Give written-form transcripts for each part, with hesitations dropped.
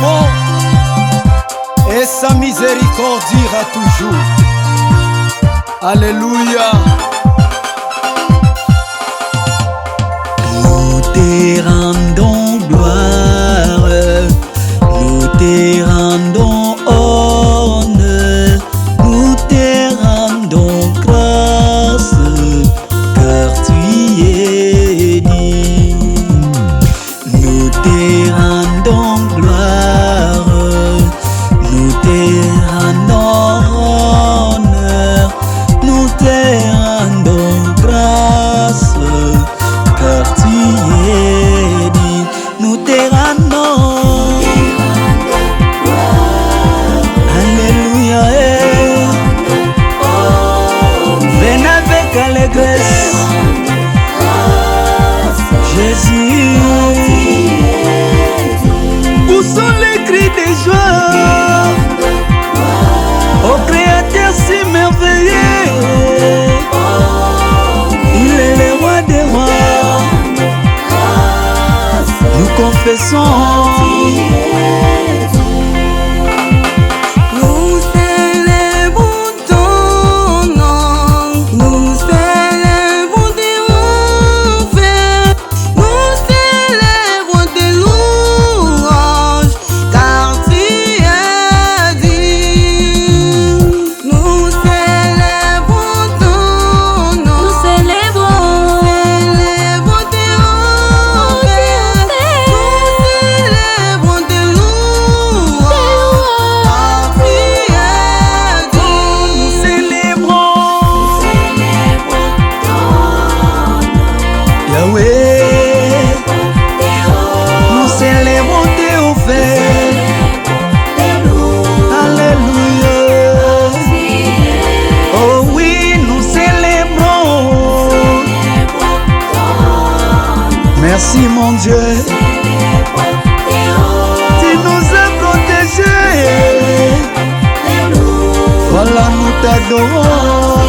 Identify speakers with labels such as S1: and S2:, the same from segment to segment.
S1: bon et sa miséricorde ira toujours. Alléluia.
S2: Nous te rendons gloire, nous te rendons honneur, nous te rendons grâce, car tu es digne. Nous te rendons gloire, nous te rendons honneur, nous te rendons grâce, car tu es digne. Nous te rendons, alléluia. Viens avec allégresse, Jésus. Où sont les cris de joie au Créateur si merveilleux? Il est le roi des rois. Nous confessons.
S3: Nous célébrons ton nom, nous célébrons tes envers, nous célébrons tes louanges, car tu es digne. Nous célébrons ton nom, nous célébrons tes envers, nous célébrons tes louanges, car tu es digne.
S2: Yahweh, nous célébrons tes offres. Alléluia. Oh oui, nous célébrons. Merci mon Dieu, tu nous as protégés. Voilà, nous t'adorons.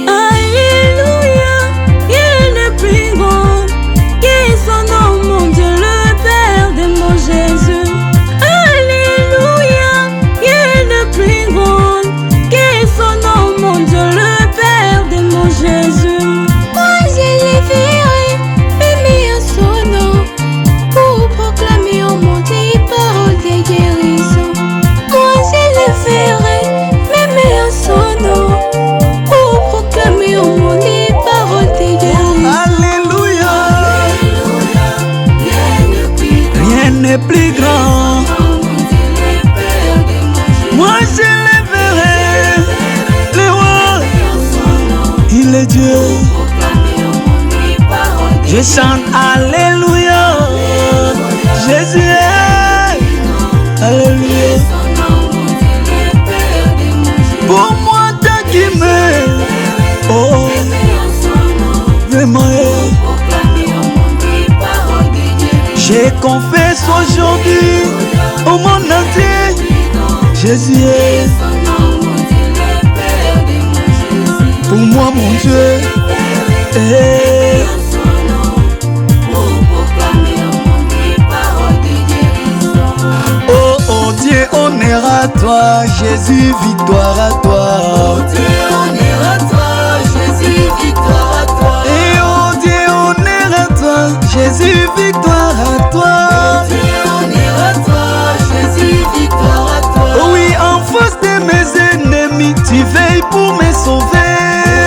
S3: Alléluia, il est plus grand, qui son nom, mon Dieu, le Père de mon Jésus. Alléluia, il est plus grand, qui son nom, mon Dieu, le Père de mon Jésus. Moi je les verrai, aimer à son nom, pour proclamer au monde les paroles de guérison. Moi je les verrai, aimer à son nom, pour proclamer au monde les paroles de guérison.
S2: Alléluia. Rien n'est plus grand. Moi je le verrai, le roi, il est Dieu. Je chante Alléluia, Jésus est, Alléluia. Pour moi t'as qui m'aime, oh, vraiment. Je confesse aujourd'hui au monde entier, Jésus est pour moi mon Dieu. Eh. Oh, oh Dieu, honneur à toi, Jésus, victoire à toi.
S3: Oh Dieu, honneur à toi, Jésus, victoire à toi.
S2: Et oh Dieu, honneur à toi, Jésus, victoire à toi.
S3: Oh Dieu, honneur à toi, Jésus, victoire à toi.
S2: Oh oui, en face de mes ennemis, tu veilles pour me sauver.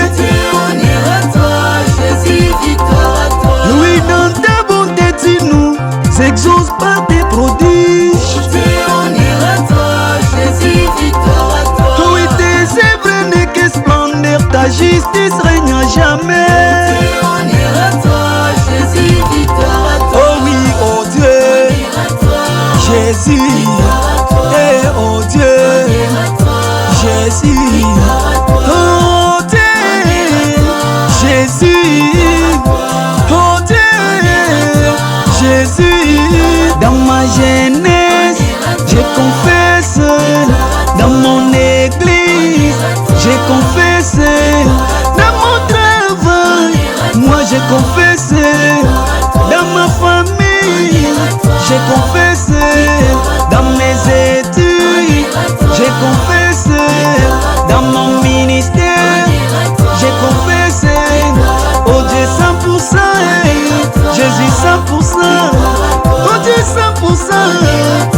S3: Oh Dieu, honneur à toi, Jésus, victoire à toi.
S2: Oui, dans ta bonté, tu nous exauces par tes prodiges.
S3: Oh Dieu, honneur à toi, Jésus, victoire à toi.
S2: Oui, tes œuvres n'est que splendeur, ta justice règne à jamais.
S3: Oh Dieu, honneur à toi, Jésus, victoire à toi.
S2: Oh oui, oh Dieu,
S3: Honneur à toi,
S2: Jésus,
S3: victoire à toi.
S2: eh oh Dieu,
S3: Honneur à toi,
S2: Jésus,
S3: victoire à toi.
S2: oh Dieu, Jésus, oh Dieu, Jésus. Dans ma jeunesse, je confesse, dans mon église, je confesse, dans mon travail, moi je confesse, dans ma famille, ça.